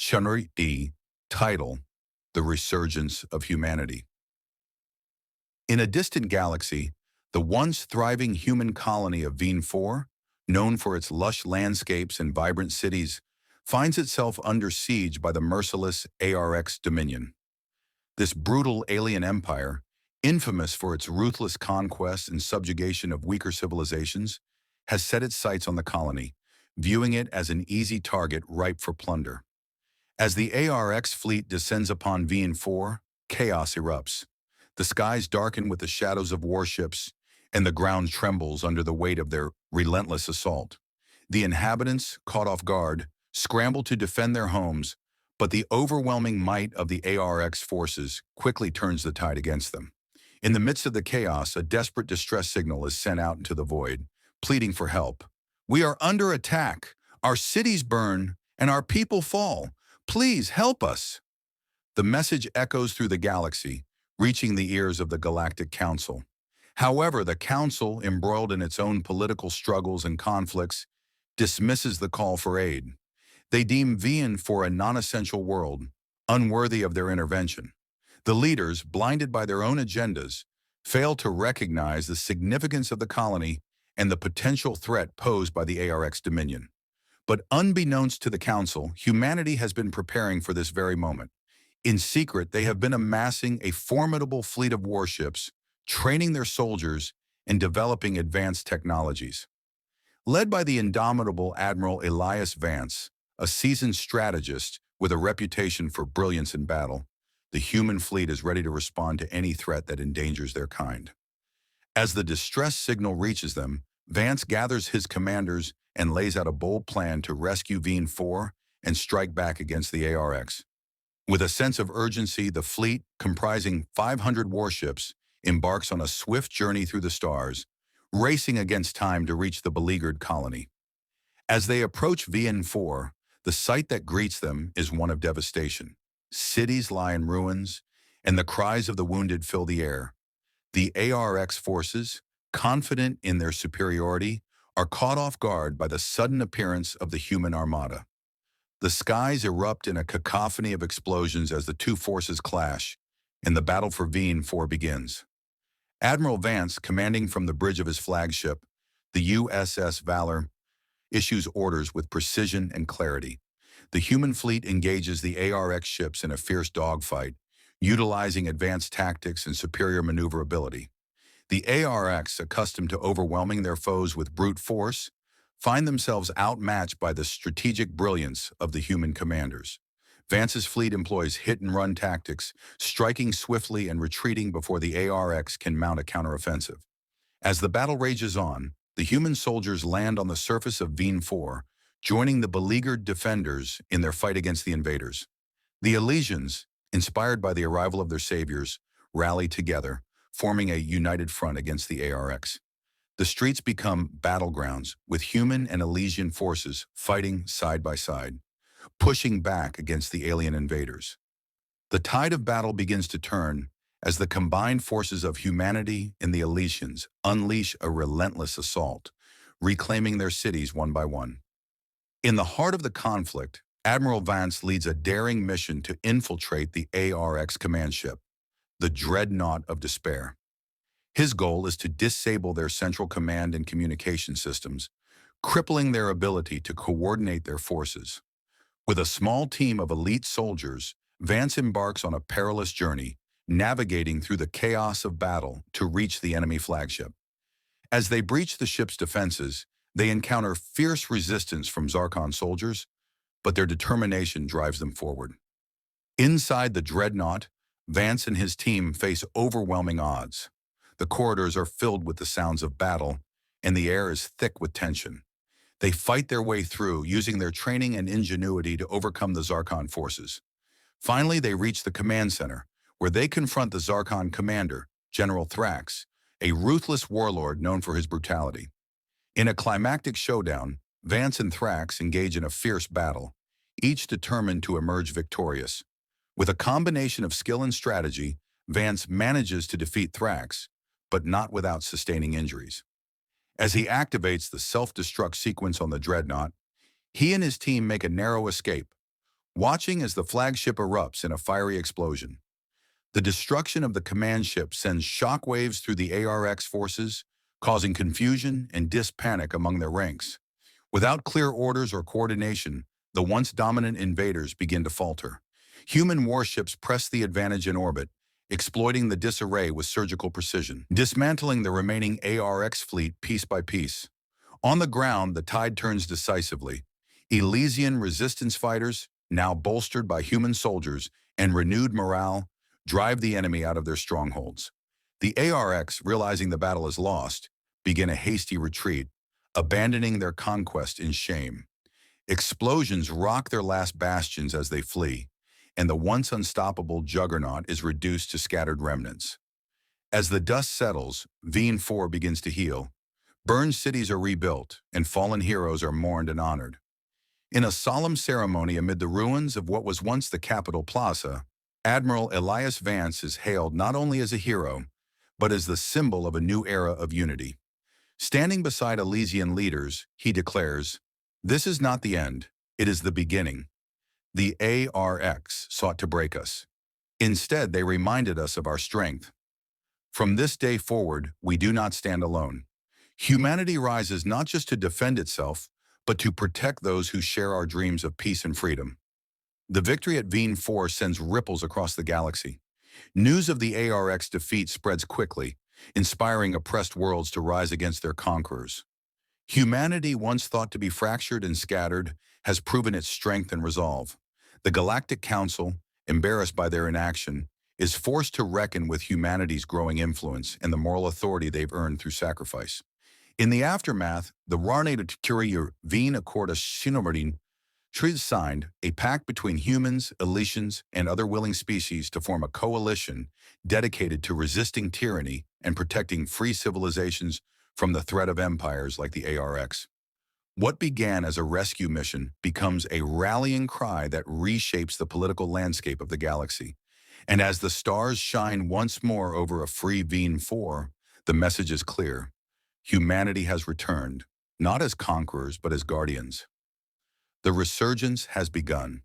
Shunri D. Title: The Resurgence of Humanity. In a distant galaxy, the once thriving human colony of Veen 4, known for its lush landscapes and vibrant cities, finds itself under siege by the merciless ARX Dominion. This brutal alien empire, infamous for its ruthless conquest and subjugation of weaker civilizations, has set its sights on the colony, viewing it as an easy target ripe for plunder. As the ARX fleet descends upon Veen 4, chaos erupts. The skies darken with the shadows of warships, and the ground trembles under the weight of their relentless assault. The inhabitants, caught off guard, scramble to defend their homes, but the overwhelming might of the ARX forces quickly turns the tide against them. In the midst of the chaos, a desperate distress signal is sent out into the void, pleading for help. "We are under attack, our cities burn, and our people fall. Please help us." The message echoes through the galaxy, reaching the ears of the Galactic Council. However, the Council, embroiled in its own political struggles and conflicts, dismisses the call for aid. They deem Veen for a non-essential world, unworthy of their intervention. The leaders, blinded by their own agendas, fail to recognize the significance of the colony and the potential threat posed by the ARX Dominion. But unbeknownst to the Council, humanity has been preparing for this very moment. In secret, they have been amassing a formidable fleet of warships, training their soldiers, and developing advanced technologies. Led by the indomitable Admiral Elias Vance, a seasoned strategist with a reputation for brilliance in battle, the human fleet is ready to respond to any threat that endangers their kind. As the distress signal reaches them, Vance gathers his commanders and lays out a bold plan to rescue Veen 4 and strike back against the ARX. With a sense of urgency, the fleet, comprising 500 warships, embarks on a swift journey through the stars, racing against time to reach the beleaguered colony. As they approach Veen 4, the sight that greets them is one of devastation. Cities lie in ruins, and the cries of the wounded fill the air. The ARX forces, confident in their superiority, are caught off guard by the sudden appearance of the human armada. The skies erupt in a cacophony of explosions as the two forces clash, and the battle for Veen 4 begins. Admiral Vance, commanding from the bridge of his flagship, the USS Valor, issues orders with precision and clarity. The human fleet engages the ARX ships in a fierce dogfight, utilizing advanced tactics and superior maneuverability. The ARX, accustomed to overwhelming their foes with brute force, find themselves outmatched by the strategic brilliance of the human commanders. Vance's fleet employs hit-and-run tactics, striking swiftly and retreating before the ARX can mount a counteroffensive. As the battle rages on, the human soldiers land on the surface of Veen 4, joining the beleaguered defenders in their fight against the invaders. The Elysians, inspired by the arrival of their saviors, rally together, forming a united front against the ARX. The streets become battlegrounds, with human and Elysian forces fighting side by side, pushing back against the alien invaders. The tide of battle begins to turn as the combined forces of humanity and the Elysians unleash a relentless assault, reclaiming their cities one by one. In the heart of the conflict, Admiral Vance leads a daring mission to infiltrate the ARX command ship, the Dreadnought of Despair. His goal is to disable their central command and communication systems, crippling their ability to coordinate their forces. With a small team of elite soldiers, Vance embarks on a perilous journey, navigating through the chaos of battle to reach the enemy flagship. As they breach the ship's defenses, they encounter fierce resistance from Zarkon soldiers, but their determination drives them forward. Inside the Dreadnought, Vance and his team face overwhelming odds. The corridors are filled with the sounds of battle, and the air is thick with tension. They fight their way through, using their training and ingenuity to overcome the Zarkon forces. Finally, they reach the command center, where they confront the Zarkon commander, General Thrax, a ruthless warlord known for his brutality. In a climactic showdown, Vance and Thrax engage in a fierce battle, each determined to emerge victorious. With a combination of skill and strategy, Vance manages to defeat Thrax, but not without sustaining injuries. As he activates the self-destruct sequence on the Dreadnought, he and his team make a narrow escape. watching as the flagship erupts in a fiery explosion. The destruction of the command ship sends shockwaves through the ARX forces, causing confusion and panic among their ranks. Without clear orders or coordination, the once dominant invaders begin to falter. Human warships press the advantage in orbit, exploiting the disarray with surgical precision, dismantling the remaining ARX fleet piece by piece. On the ground, the tide turns decisively. Elysian resistance fighters, now bolstered by human soldiers and renewed morale, drive the enemy out of their strongholds. The ARX, realizing the battle is lost, begin a hasty retreat, abandoning their conquest in shame. Explosions rock their last bastions as they flee, and the once unstoppable juggernaut is reduced to scattered remnants. As the dust settles, Veen 4 begins to heal. Burned cities are rebuilt, and fallen heroes are mourned and honored. In a solemn ceremony amid the ruins of what was once the Capitol Plaza, Admiral Elias Vance is hailed not only as a hero, but as the symbol of a new era of unity. Standing beside Elysian leaders, he declares, "This is not the end, it is the beginning." The ARX sought to break us. Instead, they reminded us of our strength. From this day forward, we do not stand alone. Humanity rises not just to defend itself, but to protect those who share our dreams of peace and freedom. The victory at Veen 4 sends ripples across the galaxy. News of the ARX defeat spreads quickly, inspiring oppressed worlds to rise against their conquerors. Humanity, once thought to be fractured and scattered, has proven its strength and resolve. The Galactic Council, embarrassed by their inaction, is forced to reckon with humanity's growing influence and the moral authority they've earned through sacrifice. In the aftermath, the Narrated Tales Veen Accorda Shinomarin treaties signed a pact between humans, Elysians, and other willing species to form a coalition dedicated to resisting tyranny and protecting free civilizations from the threat of empires like the ARX. What began as a rescue mission becomes a rallying cry that reshapes the political landscape of the galaxy. And as the stars shine once more over a free Veen 4, the message is clear. Humanity has returned, not as conquerors, but as guardians. The resurgence has begun.